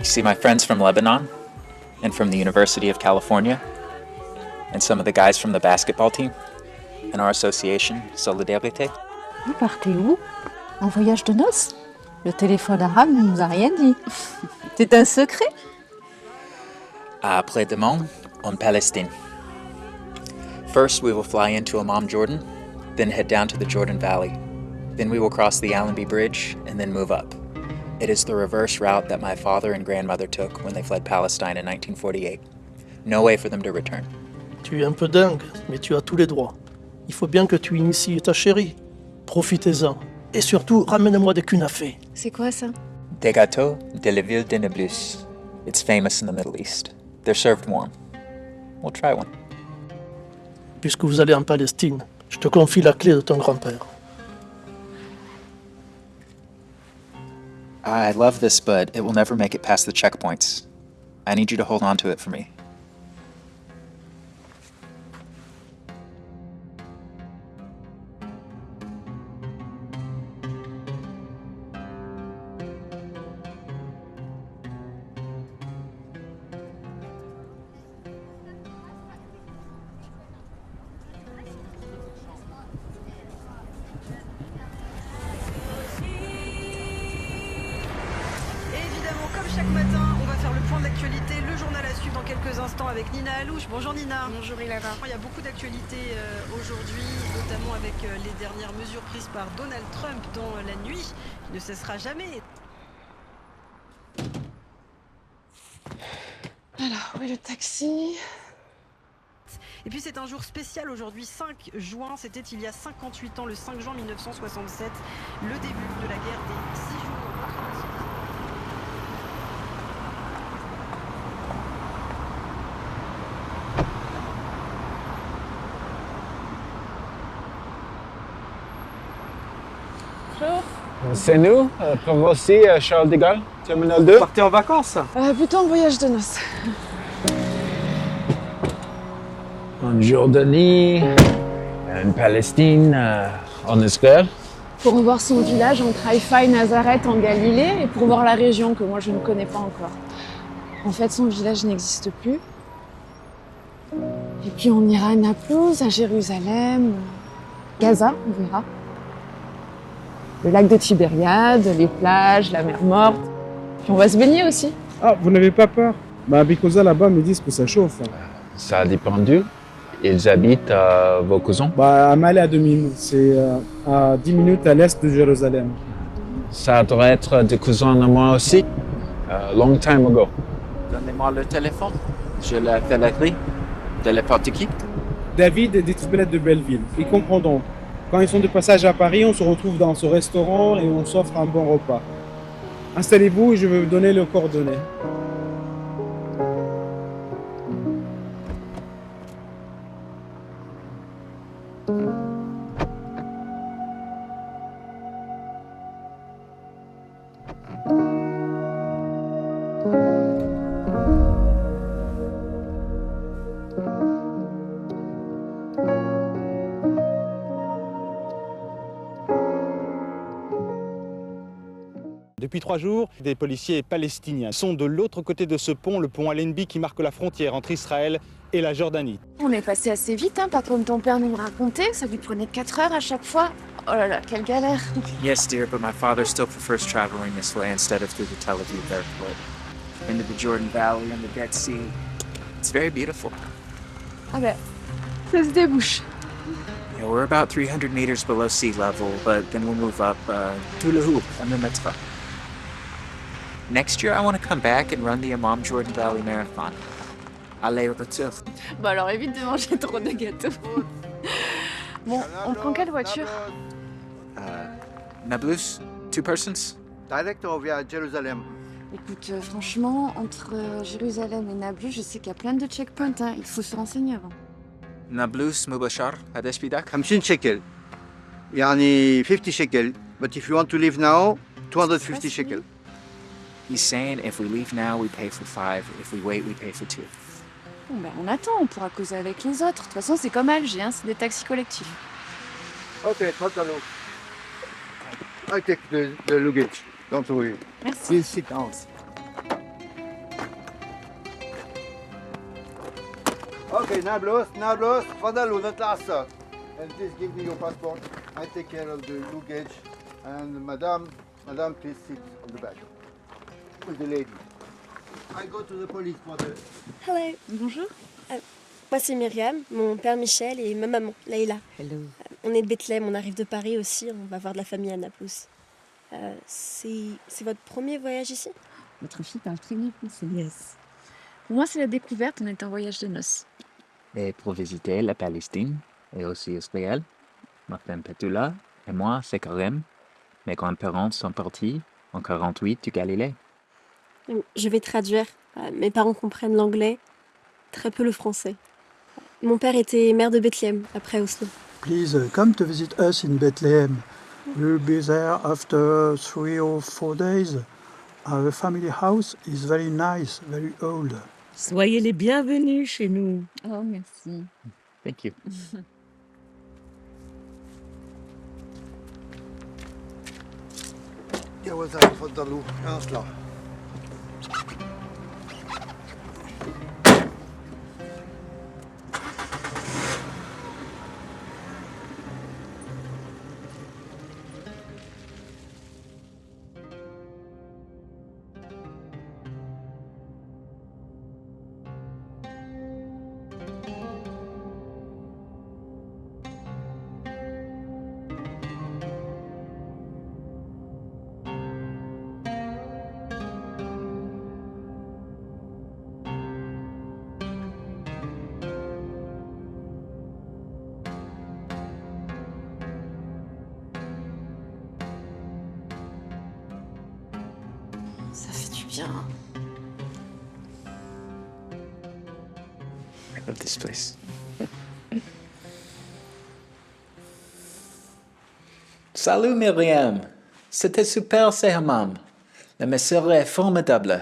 see my friends from Lebanon and from the University of California and some of the guys from the basketball team and our association, Solidarité. Vous partez où? En voyage de noces? Le téléphone arabe ne nous a rien dit. C'est un secret? Après-demain, en Palestine. First, we will fly into Amman, Jordan, then head down to the Jordan Valley. Then we will cross the Allenby Bridge and then move up. It is the reverse route that my father and grandmother took when they fled Palestine in 1948. No way for them to return. Tu es un peu dingue, mais tu as tous les droits. Il faut bien que tu inities ta chérie. Profitez-en. Et surtout, ramène-moi des kunafés. C'est quoi ça? Des gâteaux de la ville de Nablus. It's famous in the Middle East. They're served warm. We'll try one. Puisque vous allez en Palestine, je te confie la clé de ton grand-père. I love this, but it will never make it past the checkpoints. I need you to hold on to it for me. Chaque matin, on va faire le point de l'actualité, le journal à suivre dans quelques instants avec Nina Alouche. Bonjour Nina. Bonjour Ilara. Il y a beaucoup d'actualités aujourd'hui, notamment avec les dernières mesures prises par Donald Trump dans la nuit, qui ne cessera jamais. Alors, où est le taxi? Et puis c'est un jour spécial aujourd'hui, 5 juin, c'était il y a 58 ans, le 5 juin 1967, le début de la guerre des 6 jours. C'est nous, pour aussi Charles de Gaulle, Terminal 2. Vous partez en vacances? Plutôt en voyage de noces. En Jordanie, en Palestine, en Israël. Pour revoir son village entre Haïfa et Nazareth en Galilée et pour voir la région que moi je ne connais pas encore. En fait, son village n'existe plus. Et puis on ira à Naplouse, à Jérusalem, Gaza, on verra. Le lac de Tibériade, les plages, la mer Morte. Puis on va se baigner aussi. Ah, vous n'avez pas peur? Bah, à Bikoza, là-bas, me disent que ça chauffe. Ça a dépendu. Ils habitent à vos cousins? Bah, à Malé à Demim, c'est à 10 minutes à l'est de Jérusalem. Ça doit être des cousins à moi aussi. Long time ago. Donnez-moi le téléphone. Je l'appellerai. De n'importe qui. David des triplettes de Belleville. Ils comprendront. Quand ils sont de passage à Paris, on se retrouve dans ce restaurant et on s'offre un bon repas. Installez-vous et je vais vous donner les coordonnées. Depuis 3 jours, des policiers palestiniens sont de l'autre côté de ce pont, le pont Allenby qui marque la frontière entre Israël et la Jordanie. On est passé assez vite, hein, pas comme ton père nous le racontait, ça lui prenait 4 heures à chaque fois. Oh là là, quelle galère. Yes, dear, but my father still prefers traveling this way instead of through the Tel Aviv airport. Into the Jordan Valley and the Dead Sea. It's very beautiful. Ah ben, ça se débouche. Yeah, we're about 300 meters below sea level, but then we'll move up to Le Hoop and the Metra. Next year, I want to come back and run the Amman Jordan Valley Marathon. Aller-retour. Bon alors évite de manger trop de gâteaux. Bon, on prend quelle voiture? Nablus, 2 persons? Direct or via Jérusalem? Écoute, franchement, entre Jérusalem et Nablus, je sais qu'il y a plein de checkpoints, hein. Il faut se renseigner avant. Nablus مباشر هداش بدك؟ 50 shekel. يعني 50 shekel. But if you want to leave now, 250 shekel. He's saying if we leave now, we pay for 5. If we wait, we pay for 2. Bon, ben, on attend, on pourra causer avec les autres. De toute façon, c'est comme Alger, hein, c'est des taxis collectifs. Okay, I take the luggage. Don't worry. Merci. Please sit down. Okay, Nablus, Vandalou, not last. And please give me your passport. I take care of the luggage. And madame, please sit on the back with the lady. I go to the police for the... Hello. Bonjour. Moi c'est Myriam, mon père Michel et ma maman, Leïla. Hello. On est de Bethléem, on arrive de Paris aussi, on va voir de la famille à Naples. C'est votre premier voyage ici? Votre fille parle très bien français. Yes. Pour moi, c'est la découverte. On est en voyage de noces. Et pour visiter la Palestine et aussi Israël, ma femme Petula et moi, c'est Karem. Mes grands-parents sont partis en 48 du Galilée. Je vais traduire. Mes parents comprennent l'anglais, très peu le français. Mon père était maire de Bethléem, après Oslo. Please come to visit us in Bethlehem. We'll be there after 3 or 4 days. Our family house is very nice, very old. Soyez les bienvenus chez nous. Oh, merci. Thank you. جوازها تفضلوا اطلع. Ça fait du bien. I love this place. Salut Myriam. C'était super, c'est Hammam. La mesure est formidable.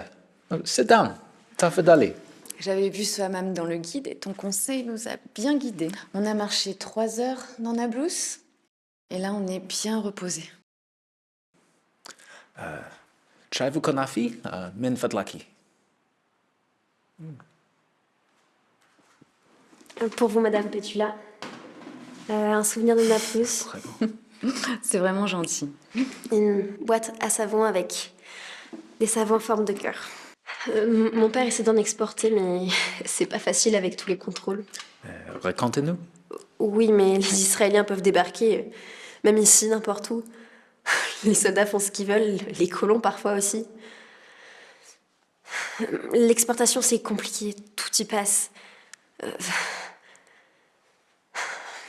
Sit down. Tafadali. J'avais vu ce hammam dans le guide et ton conseil nous a bien guidés. On a marché 3 heures dans Nablus et là on est bien reposé. Chai Konafi, min fadlaki. Pour vous, Madame Petula, un souvenir de Naples. Très bon. C'est vraiment gentil. Une boîte à savon avec des savons en forme de cœur. Mon père essaie d'en exporter, mais c'est pas facile avec tous les contrôles. Racontez-nous. Oui, mais les Israéliens peuvent débarquer, même ici, n'importe où. Les soldats font ce qu'ils veulent, les colons parfois aussi. L'exportation, c'est compliqué, tout y passe.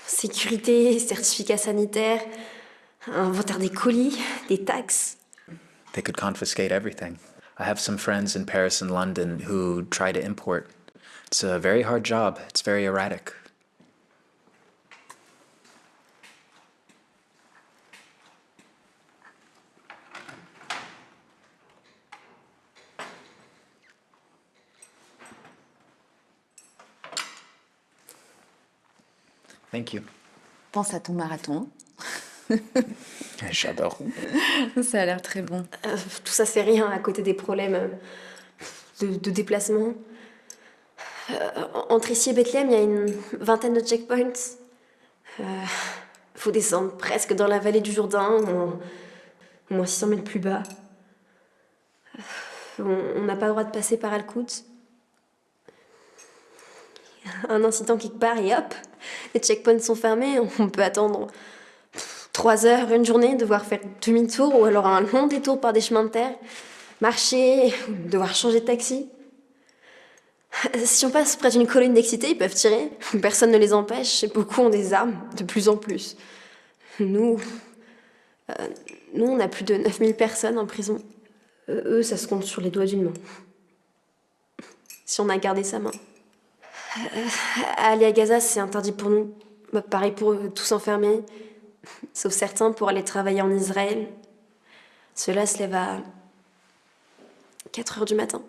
Sécurité, certificat sanitaire, inventaire des colis, des taxes. They could confiscate everything. I have some friends in Paris and London who try to import. It's a very hard job. It's very erratic. Thank you. Pense à ton marathon. J'adore. Ça a l'air très bon. Tout ça, c'est rien à côté des problèmes de déplacement. Entre ici et Bethléem, il y a une vingtaine de checkpoints. Faut descendre presque dans la vallée du Jourdain, au moins 600 mètres plus bas. On n'a pas le droit de passer par Al-Quds. Un incident quelque part et hop, les checkpoints sont fermés. On peut attendre 3 heures, une journée, devoir faire demi-tour ou alors un long détour par des chemins de terre, marcher, devoir changer de taxi. Si on passe près d'une colline d'excités, ils peuvent tirer. Personne ne les empêche et beaucoup ont des armes, de plus en plus. Nous, on a plus de 9000 personnes en prison. Eux, ça se compte sur les doigts d'une main. Si on a gardé sa main. Aller à Gaza, c'est interdit pour nous. Pareil pour eux, tous enfermés. Sauf certains pour aller travailler en Israël. Ceux-là se lèvent à 4 heures du matin.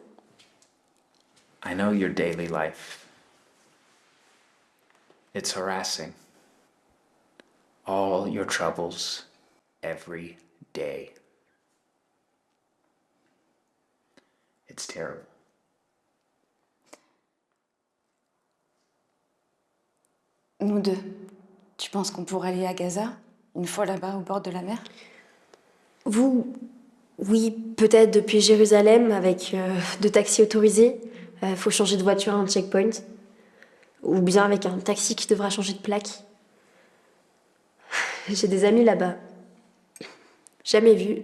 I know your daily life. It's harassing. All your troubles every day. It's terrible. Nous deux, tu penses qu'on pourrait aller à Gaza, une fois là-bas au bord de la mer? Vous, oui, peut-être depuis Jérusalem avec 2 taxis autorisés. Faut changer de voiture à un checkpoint. Ou bien avec un taxi qui devra changer de plaque. J'ai des amis là-bas. Jamais vus,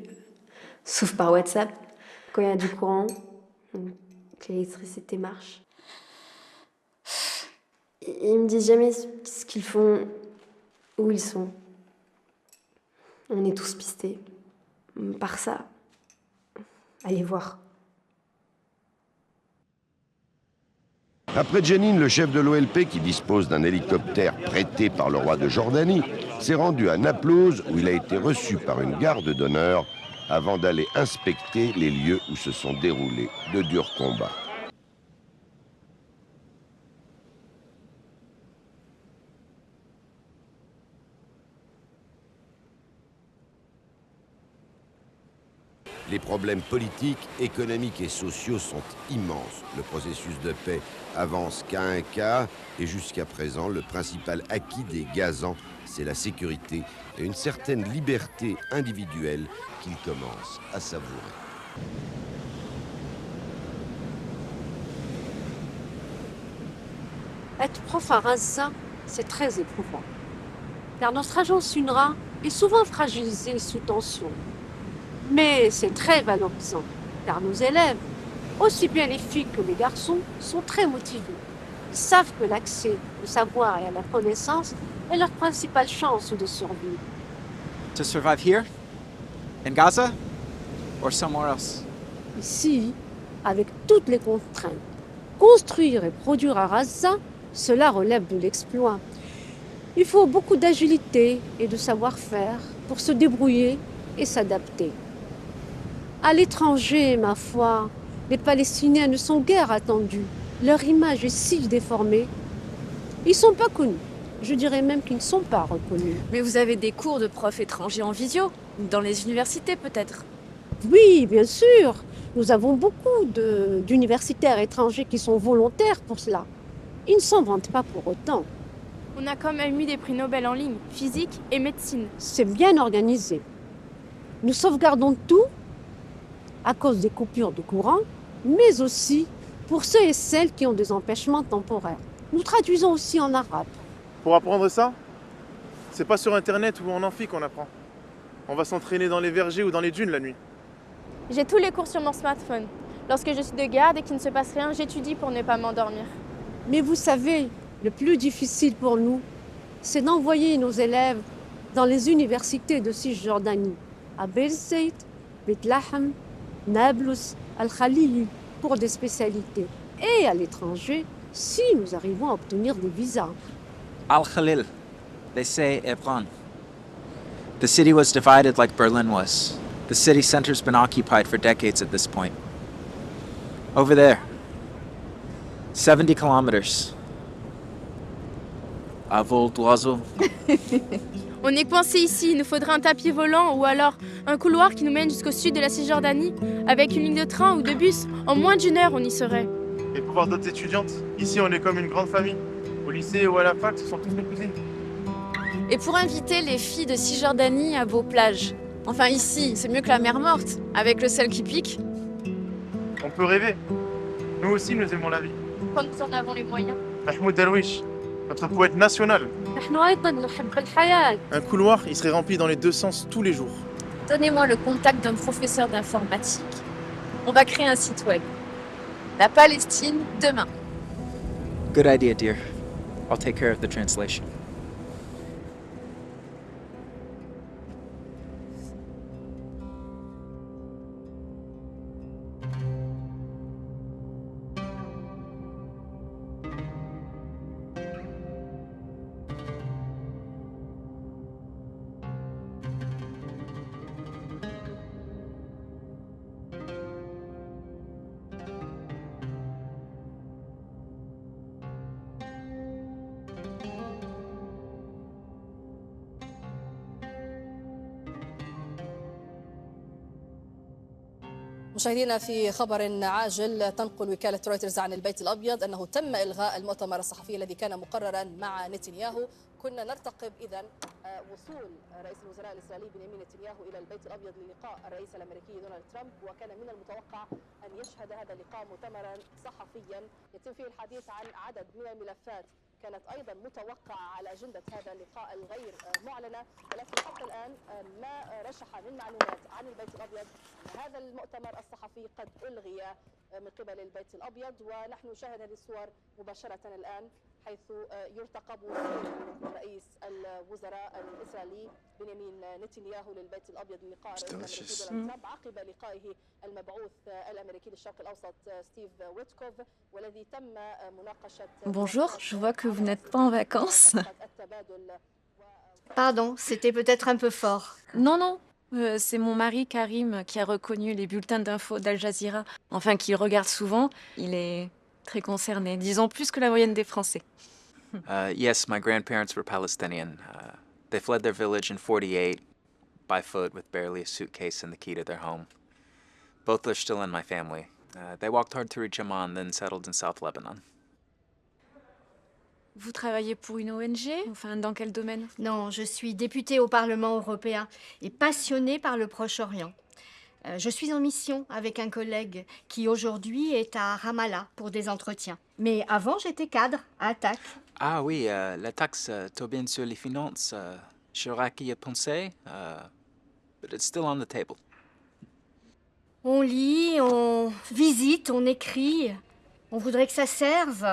sauf par WhatsApp, quand il y a du courant, que l'électricité marche. Ils me disent jamais ce qu'ils font, où ils sont. On est tous pistés. Par ça, allez voir. Après Jenin, le chef de l'OLP, qui dispose d'un hélicoptère prêté par le roi de Jordanie, s'est rendu à Naplouse où il a été reçu par une garde d'honneur avant d'aller inspecter les lieux où se sont déroulés de durs combats. Les problèmes politiques, économiques et sociaux sont immenses. Le processus de paix avance qu'à un quart et jusqu'à présent, le principal acquis des Gazans, c'est la sécurité et une certaine liberté individuelle qu'ils commencent à savourer. Être prof à Gaza, c'est très éprouvant. Car notre agence UNRWA est souvent fragilisée sous tension. Mais c'est très valorisant, car nos élèves, aussi bien les filles que les garçons, sont très motivés. Ils savent que l'accès au savoir et à la connaissance est leur principale chance de survie. To survive here? In Gaza? Or somewhere else? Ici, avec toutes les contraintes, construire et produire à Gaza, cela relève de l'exploit. Il faut beaucoup d'agilité et de savoir-faire pour se débrouiller et s'adapter. À l'étranger, ma foi, les Palestiniens ne sont guère attendus. Leur image est si déformée. Ils ne sont pas connus. Je dirais même qu'ils ne sont pas reconnus. Mais vous avez des cours de profs étrangers en visio, dans les universités peut-être? Oui, bien sûr. Nous avons beaucoup d'universitaires étrangers qui sont volontaires pour cela. Ils ne s'en vantent pas pour autant. On a quand même eu des prix Nobel en ligne, physique et médecine. C'est bien organisé. Nous sauvegardons tout à cause des coupures de courant, mais aussi pour ceux et celles qui ont des empêchements temporaires. Nous traduisons aussi en arabe. Pour apprendre ça, c'est pas sur internet ou en amphi qu'on apprend. On va s'entraîner dans les vergers ou dans les dunes la nuit. J'ai tous les cours sur mon smartphone. Lorsque je suis de garde et qu'il ne se passe rien, j'étudie pour ne pas m'endormir. Mais vous savez, le plus difficile pour nous, c'est d'envoyer nos élèves dans les universités de Cisjordanie, à Berzeit, Beth Lahem, Nablus, Al-Khalil, pour des spécialités. Et à l'étranger, si nous arrivons à obtenir des visas. Al-Khalil, they say Hebron. The city was divided like Berlin was. The city center's been occupied for decades at this point. Over there, 70 kilometers. À vol d'oiseau. On est coincé ici, il nous faudrait un tapis volant ou alors un couloir qui nous mène jusqu'au sud de la Cisjordanie. Avec une ligne de train ou de bus, en moins d'1 heure, on y serait. Et pour voir d'autres étudiantes, ici on est comme une grande famille. Au lycée ou à la fac, ce sont toutes mes cousines. Et pour inviter les filles de Cisjordanie à vos plages. Enfin ici, c'est mieux que la mer morte, avec le sel qui pique. On peut rêver. Nous aussi, nous aimons la vie. Quand nous en avons les moyens. Mahmoud Darwish, notre poète national. Un couloir, il serait rempli dans les 2 sens tous les jours. Donnez-moi le contact d'un professeur d'informatique. On va créer un site web. La Palestine, demain. Good idea, dear. I'll take care of the translation. مشاهدينا في خبر عاجل تنقل وكالة رويترز عن البيت الأبيض أنه تم إلغاء المؤتمر الصحفي الذي كان مقررا مع نتنياهو. كنا نرتقب إذن وصول رئيس الوزراء الإسرائيلي بنيامين نتنياهو إلى البيت الأبيض للقاء الرئيس الأمريكي دونالد ترامب، وكان من المتوقع أن يشهد هذا اللقاء مؤتمرا صحفيا يتم فيه الحديث عن عدد من الملفات كانت أيضا متوقعة على أجندة هذا اللقاء الغير معلنة، ولكن حتى الآن ما رشح من معلومات عن البيت الأبيض أن هذا المؤتمر الصحفي قد ألغي من قبل البيت الأبيض. ونحن نشاهد هذه الصور مباشرة الآن حيث يرتقب رئيس الوزراء الإسرائيلي بنيامين نتنياهو للبيت الأبيض للقاء الرئيس الأمريكي دونالد ترامب عقب لقائه المبعوث الأمريكي للشرق الأوسط ستيف ويتكوف، والذي تم مناقشة. Bonjour, je vois que vous n'êtes pas en vacances. Pardon, c'était peut-être un peu fort. Non, non, c'est mon mari Karim qui a reconnu les bulletins d'infos d'Al Jazeera. Enfin, qu'il regarde souvent. Il est très concerné, disons plus que la moyenne des Français. Yes, my grandparents were Palestinian. They fled their village in 48 by foot with barely a suitcase and the key to their home. Both are still in my family. They walked hard to reach Amman, then settled in South Lebanon. Vous travaillez pour une ONG? Enfin, dans quel domaine? Non, je suis députée au Parlement européen et passionnée par le Proche-Orient. Je suis en mission avec un collègue qui aujourd'hui est à Ramallah pour des entretiens. Mais avant, j'étais cadre à Attac. Ah oui, la taxe Tobin sur les finances, Chirac y a pensé, but it's still on the table. On lit, on visite, on écrit. On voudrait que ça serve.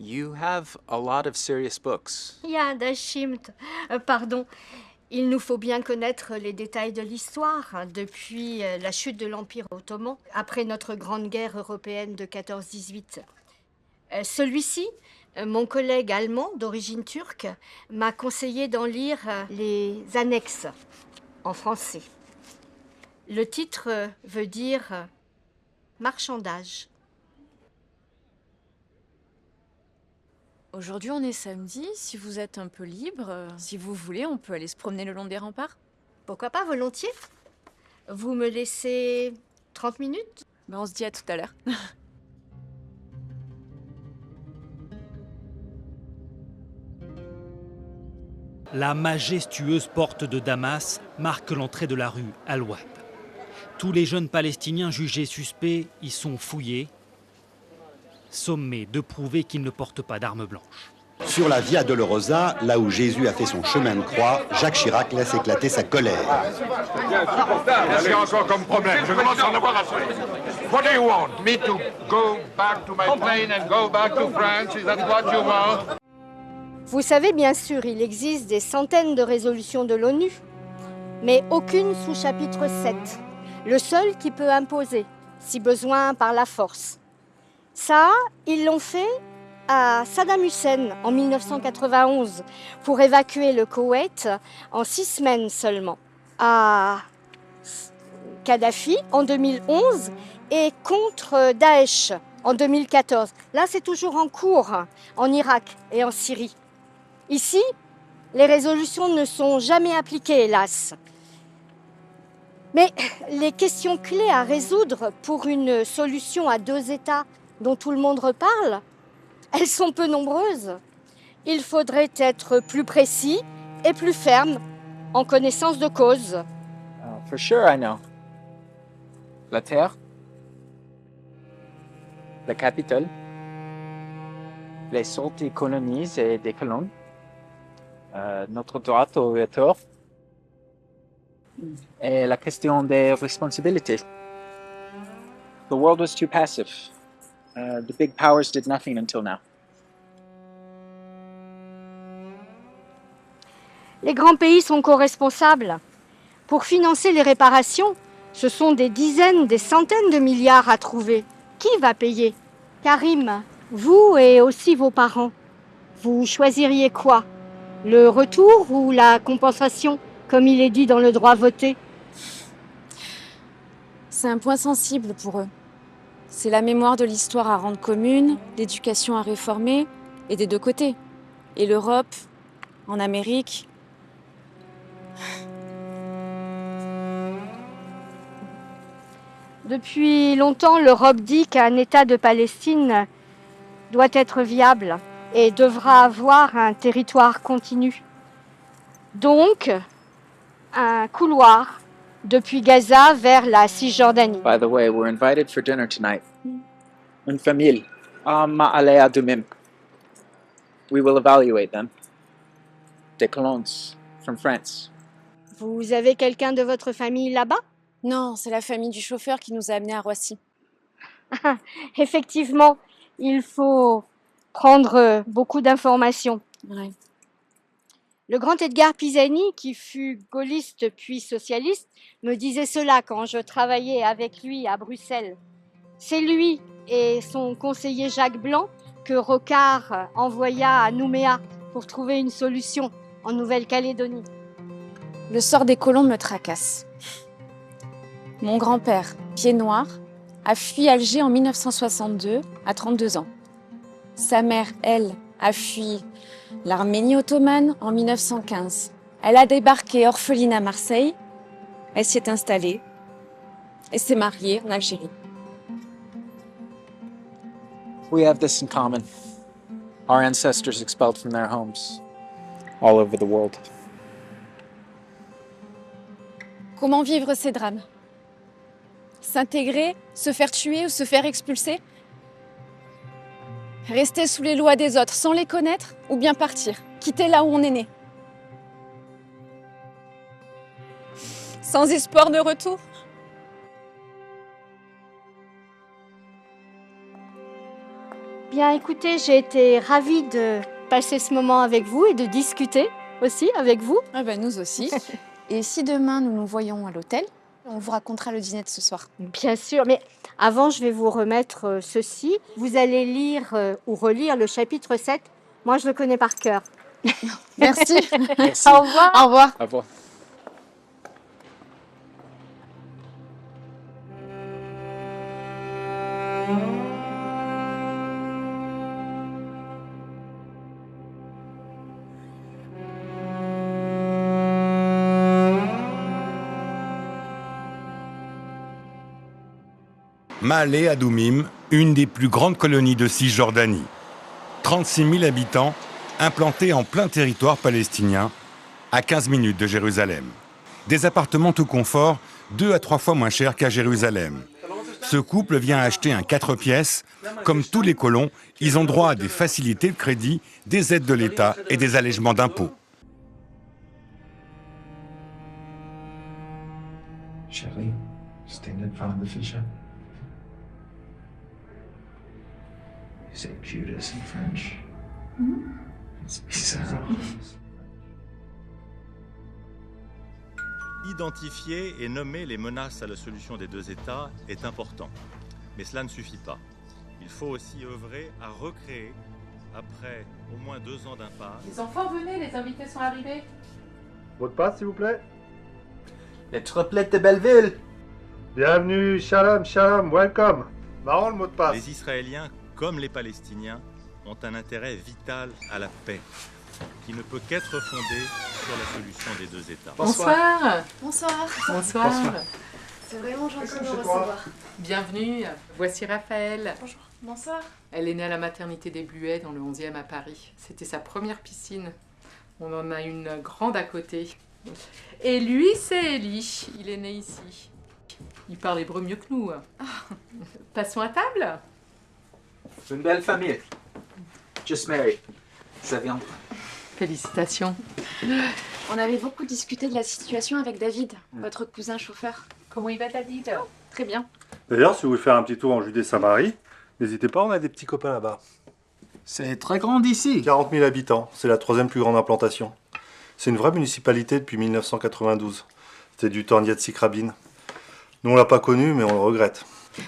You have a lot of serious books. Ya, das stimmt. Pardon. Il nous faut bien connaître les détails de l'histoire, depuis la chute de l'Empire ottoman, après notre grande guerre européenne de 14-18. Celui-ci, mon collègue allemand d'origine turque, m'a conseillé d'en lire les annexes en français. Le titre veut dire marchandage. Aujourd'hui, on est samedi. Si vous êtes un peu libre, si vous voulez, on peut aller se promener le long des remparts. Pourquoi pas, volontiers. Vous me laissez 30 minutes? On se dit à tout à l'heure. La majestueuse porte de Damas marque l'entrée de la rue Al-Wad. Tous les jeunes Palestiniens jugés suspects y sont fouillés, sommés de prouver qu'ils ne portent pas d'armes blanches. Sur la Via Dolorosa, là où Jésus a fait son chemin de croix, Jacques Chirac laisse éclater sa colère. Qu'est-ce qu'il y a encore comme problème? Je commence à en avoir assez. What do you want? Me to go back to my plane and go back to France? Is that what you want? Vous savez, bien sûr, il existe des centaines de résolutions de l'ONU, mais aucune sous chapitre 7. Le seul qui peut imposer, si besoin par la force. Ça, ils l'ont fait à Saddam Hussein en 1991 pour évacuer le Koweït en 6 semaines seulement. À Kadhafi en 2011 et contre Daesh en 2014. Là, c'est toujours en cours en Irak et en Syrie. Ici, les résolutions ne sont jamais appliquées, hélas. Mais les questions clés à résoudre pour une solution à 2 États dont tout le monde reparle, elles sont peu nombreuses. Il faudrait être plus précis et plus ferme, en connaissance de cause. For sure, I know. La terre, la capitale, les sorties colonies et des colons, notre droit au retour, et la question des responsabilités. The world was too passive. The big powers did nothing until now. Les grands pays sont co-responsables. Pour financer les réparations, ce sont des dizaines, des centaines de milliards à trouver. Qui va payer? Karim, vous et aussi vos parents, vous choisiriez quoi? Le retour ou la compensation? comme il est dit dans le droit voté. C'est un point sensible pour eux. C'est la mémoire de l'histoire à rendre commune, l'éducation à réformer, et des deux côtés. Et l'Europe, en Amérique. Depuis longtemps, l'Europe dit qu'un État de Palestine doit être viable et devra avoir un territoire continu. Donc, un couloir depuis Gaza vers la Cisjordanie. By the way, we're invited for dinner tonight. Une famille. Ma'aleh Adumim. We will evaluate them. Des colons from France. Vous avez quelqu'un de votre famille là-bas? Non, c'est la famille du chauffeur qui nous a amenés à Roissy. Effectivement, il faut prendre beaucoup d'informations. Ouais. Le grand Edgar Pisani, qui fut gaulliste puis socialiste, me disait cela quand je travaillais avec lui à Bruxelles. C'est lui et son conseiller Jacques Blanc que Rocard envoya à Nouméa pour trouver une solution en Nouvelle-Calédonie. Le sort des colons me tracasse. Mon grand-père, pied noir, a fui Alger en 1962 à 32 ans. Sa mère, elle, a fui l'Arménie ottomane en 1915. Elle a débarqué orpheline à Marseille. Elle s'y est installée et s'est mariée en Algérie. We have this in common. Our ancestors expelled from their homes all over the world. Comment vivre ces drames? S'intégrer, se faire tuer ou se faire expulser? Rester sous les lois des autres sans les connaître ou bien partir, quitter là où on est né? Sans espoir de retour? Bien, écoutez, j'ai été ravie de passer ce moment avec vous et de discuter aussi avec vous. Ah ben nous aussi. Et si demain nous nous voyons à l'hôtel, on vous racontera le dîner de ce soir. Bien sûr, mais avant, je vais vous remettre ceci. Vous allez lire ou relire le chapitre 7. Moi, je le connais par cœur. Merci. Merci. Au revoir. Au revoir. Au revoir. Ma'aleh Adumim, une des plus grandes colonies de Cisjordanie. 36 000 habitants, implantés en plein territoire palestinien, à 15 minutes de Jérusalem. Des appartements tout confort, 2 à 3 fois moins chers qu'à Jérusalem. Ce couple vient acheter un 4 pièces. Comme tous les colons, ils ont droit à des facilités de crédit, des aides de l'État et des allègements d'impôts. Chérie, c'était une femme de Fischer. You say Judas in French. It's bizarre. Identifier et nommer les menaces à la solution des deux États est important. Mais cela ne suffit pas. Il faut aussi œuvrer à recréer, après au moins 2 ans d'impasse. Les enfants, venez, les invités sont arrivés. Mot de passe, s'il vous plaît. Les triplettes de Belleville. Bienvenue, shalom, shalom, welcome. Marrant le mot de passe. Les Israéliens, comme les Palestiniens, ont un intérêt vital à la paix, qui ne peut qu'être fondé sur la solution des deux États. Bonsoir. Bonsoir. Bonsoir. C'est vraiment gentil de Chez vous toi. recevoir. Bienvenue. Voici Raphaël. Bonjour. Bonsoir. Elle est née à la maternité des Bluets dans le 11e à Paris. C'était sa première piscine. On en a une grande à côté. Et lui, c'est Elie. Il est né ici. Il parle hébreu mieux que nous. Passons à table. Une belle famille. Just married. Ça vient. Félicitations. On avait beaucoup discuté de la situation avec David, votre cousin chauffeur. Comment il va, David? Très bien. D'ailleurs, si vous voulez faire un petit tour en Judée-Samarie, n'hésitez pas, on a des petits copains là-bas. C'est très grand ici. 40 000 habitants, c'est la 3e plus grande implantation. C'est une vraie municipalité depuis 1992. C'était du temps d'Yitzhak Rabin. Nous, on l'a pas connu, mais on le regrette.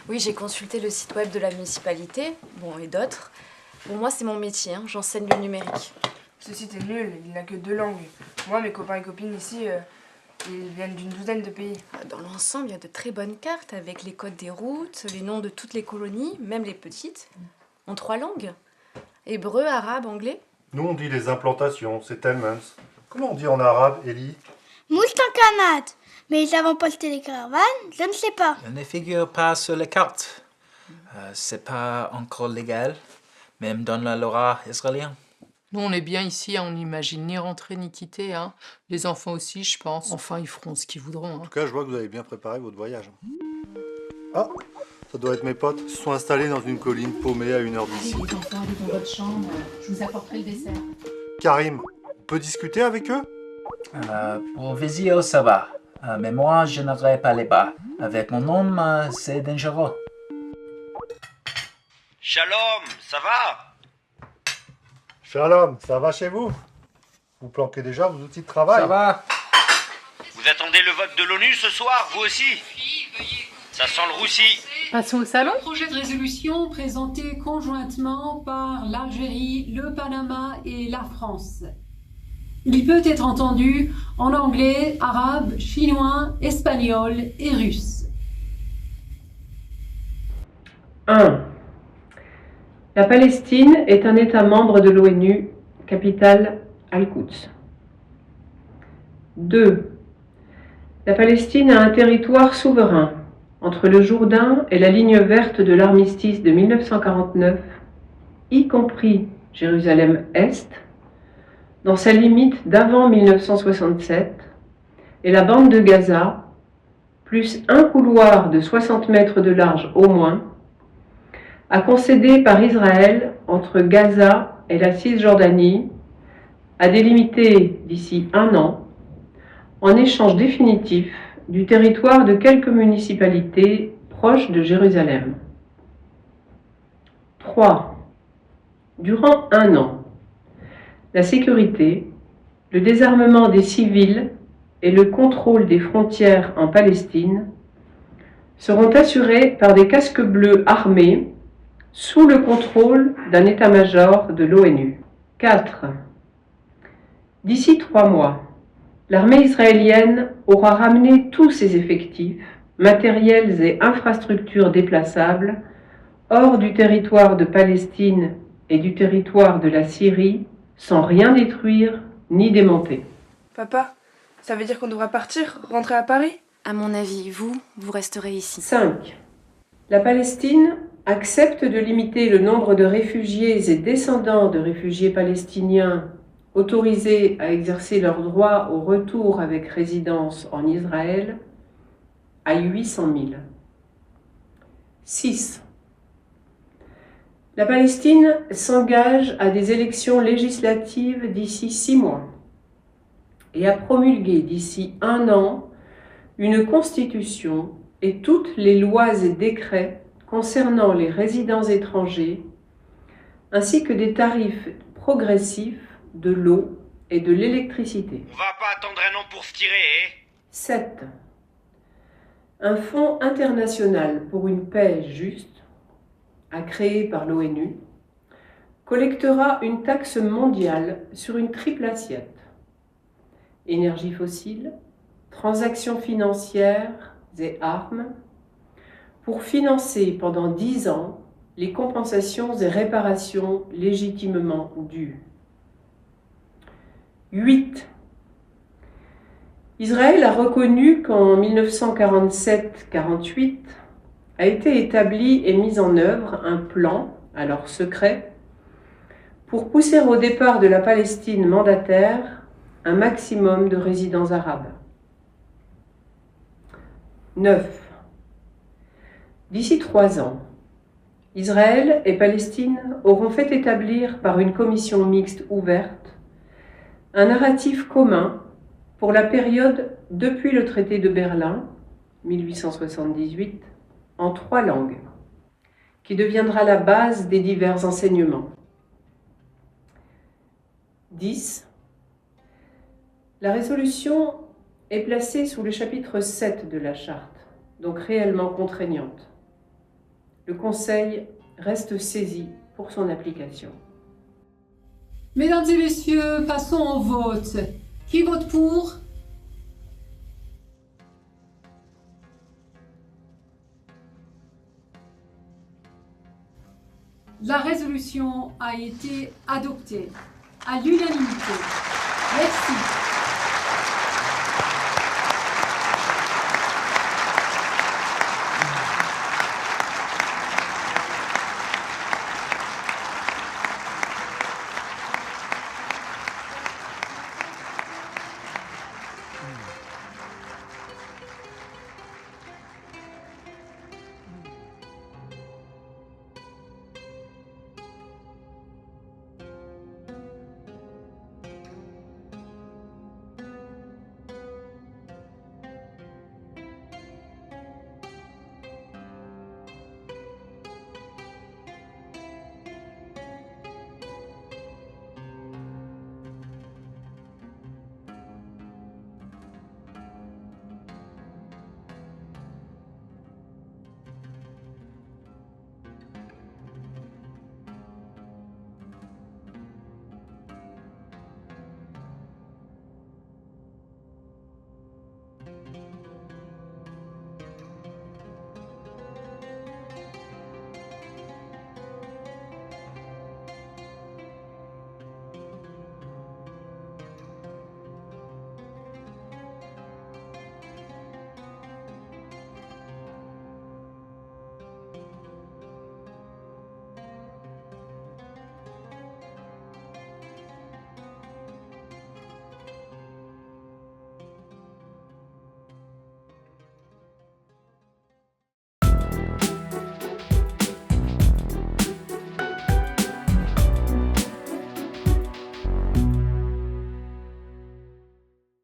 Oui, j'ai consulté le site web de la municipalité, bon, et d'autres. Pour moi, c'est mon métier, hein. J'enseigne le numérique. Ce site est nul, il n'a que 2 langues. Moi, mes copains et copines ici, Ils viennent d'une douzaine de pays. Dans l'ensemble, il y a de très bonnes cartes avec les codes des routes, les noms de toutes les colonies, même les petites, en 3 langues. Hébreu, arabe, anglais. Nous, on dit les implantations, settlements. Comment on dit en arabe, Ellie? Moultankanat. Mais les avant-postes et les caravanes, je ne sais pas. Ne figure pas sur les cartes. C'est pas encore légal, même dans la loi israélienne. Nous, on est bien ici, on n'imagine ni rentrer ni quitter. Hein. Les enfants aussi, je pense. Enfin, ils feront ce qu'ils voudront. En Hein. tout cas, je vois que vous avez bien préparé votre voyage. Ah, ça doit être mes potes. Ils se sont installés dans une colline paumée à 1 heure d'ici. Les enfants, allez dans votre chambre, je vous apporterai le dessert. Karim, on peut discuter avec eux? Pour visio, ça va. Mais moi, je n'aurai pas les bas. Avec mon homme, c'est dangereux. Shalom, ça va? Shalom, ça va chez vous? Vous planquez déjà vos outils de travail? Ça va. Vous attendez le vote de l'ONU ce soir, vous aussi? Ça sent le roussi. Passons au salon. Projet de résolution présenté conjointement par l'Algérie, le Panama et la France. Il peut être entendu en anglais, arabe, chinois, espagnol et russe. 1. La Palestine est un État membre de l'ONU, capitale Al-Quds. 2. La Palestine a un territoire souverain entre le Jourdain et la ligne verte de l'armistice de 1949, y compris Jérusalem-Est, dans sa limite d'avant 1967, et la bande de Gaza, plus un couloir de 60 mètres de large au moins, a concédé par Israël entre Gaza et la Cisjordanie, à délimiter d'ici 1 an, en échange définitif du territoire de quelques municipalités proches de Jérusalem. 3. Durant 1 an, la sécurité, le désarmement des civils et le contrôle des frontières en Palestine seront assurés par des casques bleus armés sous le contrôle d'un état-major de l'ONU. 4. D'ici 3 mois, l'armée israélienne aura ramené tous ses effectifs, matériels et infrastructures déplaçables hors du territoire de Palestine et du territoire de la Syrie, sans rien détruire ni démonter. Papa, ça veut dire qu'on devra partir, rentrer à Paris? À mon avis, vous resterez ici. 5. La Palestine accepte de limiter le nombre de réfugiés et descendants de réfugiés palestiniens autorisés à exercer leur droit au retour avec résidence en Israël à 800 000. 6. La Palestine s'engage à des élections législatives d'ici 6 mois et a promulgué d'ici 1 an une constitution et toutes les lois et décrets concernant les résidents étrangers, ainsi que des tarifs progressifs de l'eau et de l'électricité. On va pas attendre un an pour se tirer, hein? 7. Un fonds international pour une paix juste, à créer par l'ONU, collectera une taxe mondiale sur une triple assiette: énergie fossile, transactions financières et armes, pour financer pendant 10 ans les compensations et réparations légitimement dues. 8. Israël a reconnu qu'en 1947-48 a été établi et mis en œuvre un plan, alors secret, pour pousser au départ de la Palestine mandataire un maximum de résidents arabes. 9. D'ici 3 ans, Israël et Palestine auront fait établir par une commission mixte ouverte un narratif commun pour la période depuis le traité de Berlin, 1878, en 3 langues, qui deviendra la base des divers enseignements. 10. La résolution est placée sous le chapitre 7 de la charte, donc réellement contraignante. Le Conseil reste saisi pour son application. Mesdames et messieurs, passons au vote. Qui vote pour? La résolution a été adoptée à l'unanimité.